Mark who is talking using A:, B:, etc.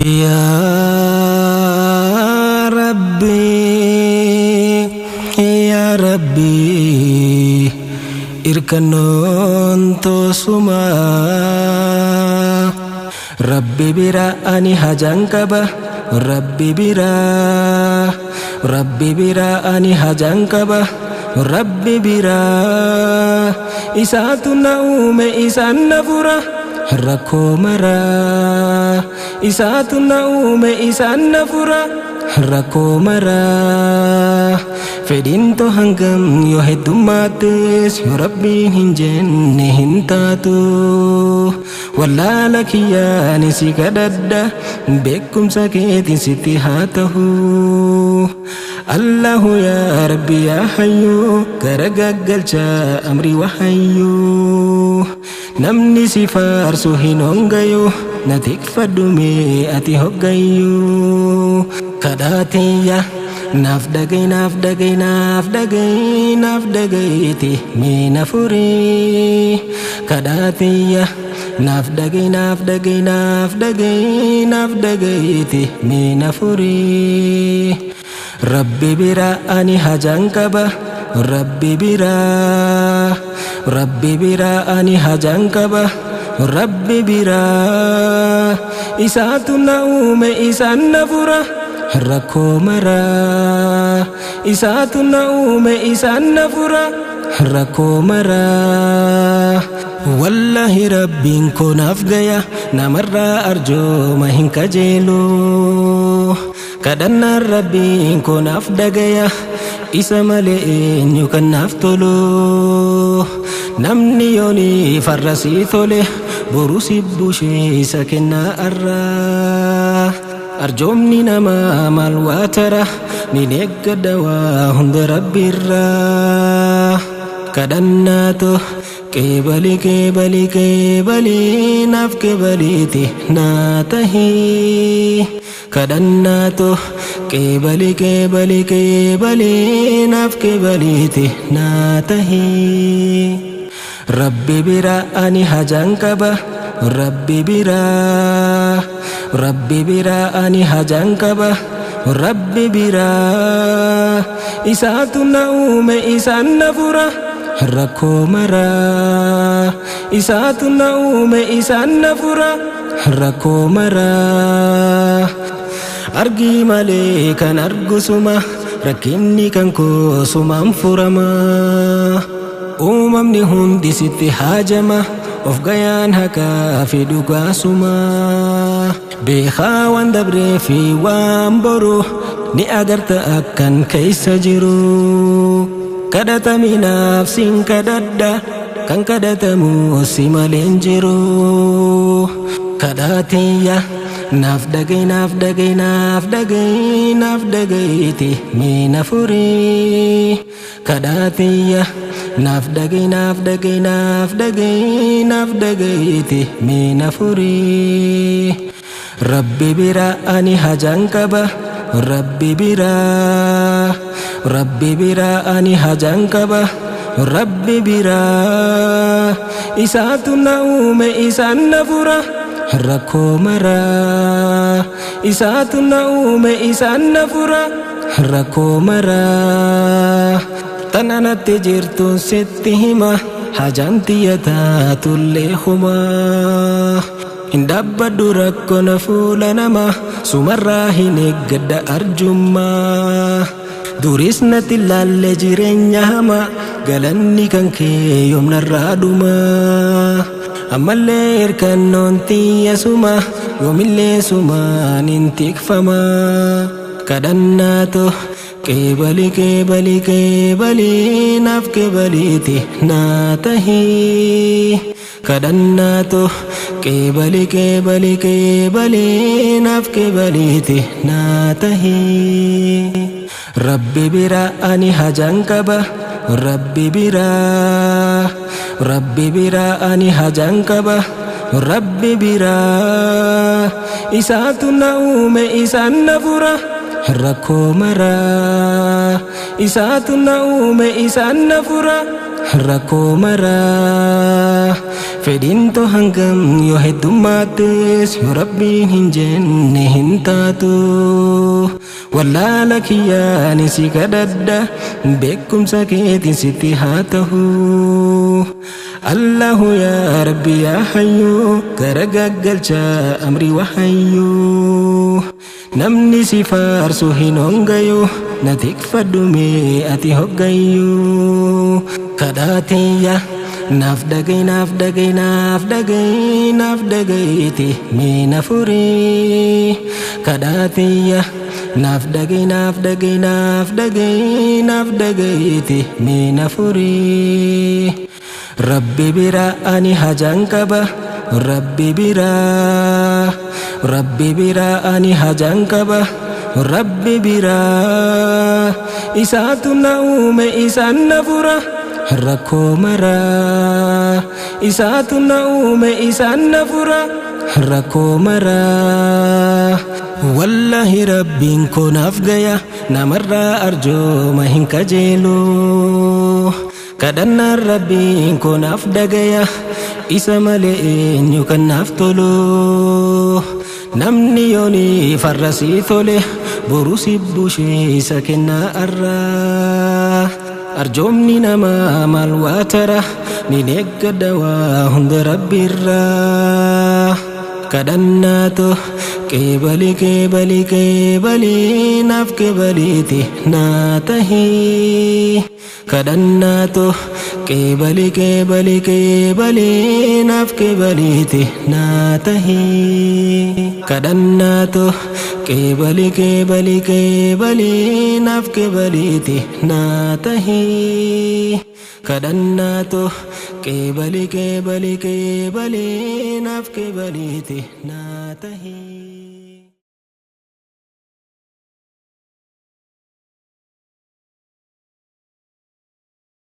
A: يا ربي يا ربي إركنون توسما ربي برا أني هجانكبا ربي برا أني هجانكبا ربي برا إساتنا إسان نفورا ركو مرا إساتنا إسان نفورا ركو مرا فدين تو هنگم يو هدوماتس يو ربي هنجن هنتاتو والله لك يا نسي كدد بكم سكيت ستي هاته الله يا ربي يا حيو كرغغل جا أمري وحيو نمني سفار سوهين هنگيو نتك فدومي أتي هنگيو كداتي يا nafdagayti minafuri kadatiya nafdagayti minafuri rabbi bira ani hajankaba rabbi bira ani hajankaba rabbi bira isatuna isan nafura ركو مرا إساتنا إسان نفرا ركو مرا والله ربي كون أفقيا نمر أرجو مهن كجيلو كدنا ربي كون أفدقيا إسا ملئين يكن أفتلو نمني يوني فرسي ثله بروسي بوشي سكنا أرى أرجومني نما مال واترة نينيك دوا هند ربي الرا كدناتو كيبلي ناف كيبليتي ناتهي كدناتو كيبلي ناف كيبليتي ناتهي ربي برا أني هجانكبا ربي برا أني هجانكبا ربي برا إساتنا إسان نفورا ركو مرا إساتنا إسان نفورا ركو مرا أرجي مالي كان أرجو سما ركني كان كو سما فرما أممني هندي ستي حاجمة of gayaan haka fi dhugaasuma beekaa waan dabree fi waan boru ni agarta akkan keessa jiru kadhataminaaf sin kadhadha kan kadhatamu si maleen jiru kadhaatiyya naaf dhagayti miina furii kadhaatiyya nafdagayti minafuri rabbi bira ani hajankaba rabbi bira ani hajankaba rabbi bira isatuna isan nafura rako mara isatuna isan nafura rako mara tananatti jirtu sitti hima hajantiya taatullee huma hin dhaabbadhu rakkona fuula nama sumarraa hin eeggadha arjummaa duris natti laalle jireenya hama galanni kan kee yoomnarraa dhuma ammallee hirkannoon tiyya suma yoomillee sumaan hin tikfama kadhannaato كيبلي ناف كيبليتي ناتهي كدناتو كيبلي ناف كيبليتي ناتهي ربي برا أني هجانكبا ربي برا أني هجانكبا ربي برا إساتنا إسان نفورا ركو مرا إساتنا إسان نفورا ركو مرا fedhinto hangam yoo heddummaattis yoo rabbiin hin jenne hin taatu wallaala kiyyaan si kadhadha beekumsa keetiin sitti haa ta'u Allahu ya Rabbi ya Hayyu garagaggalcha amri wahayyu namni si faarsu hin hongayu na tikfadhume ati hoggayyu kadhaatiyya naaf dhagayti mee na furii kadhaatiyya naaf dhagayti mee na furii Rabbi bira ani hajaan qaba Rabbi bira ani hajaan qaba Rabbi bira isaatu na uume isaan na fura rakkoo maraa isaatu na uume isaan na fura rakkoo maraa wallahi rabbiin koo naaf gaya namarraa arjooma hin kajeelu kadhannaan rabbiin koo naaf dhagaya isa malee eenyu kan naaf tolu namni yooni farrasii tole boru sibbushee isa kennaa arraa arjoomni namaa maal waa tara ni deeggadha waa hunda rabbiirraa kadhannaato qeebali naaf qeebaliiti naa tahii kadhannaato qeebali naaf qeebaliiti naa tahii kadhannaato qeebali naaf qeebaliiti naa tahii kadhannaato qeebali naaf qeebaliiti naa tahii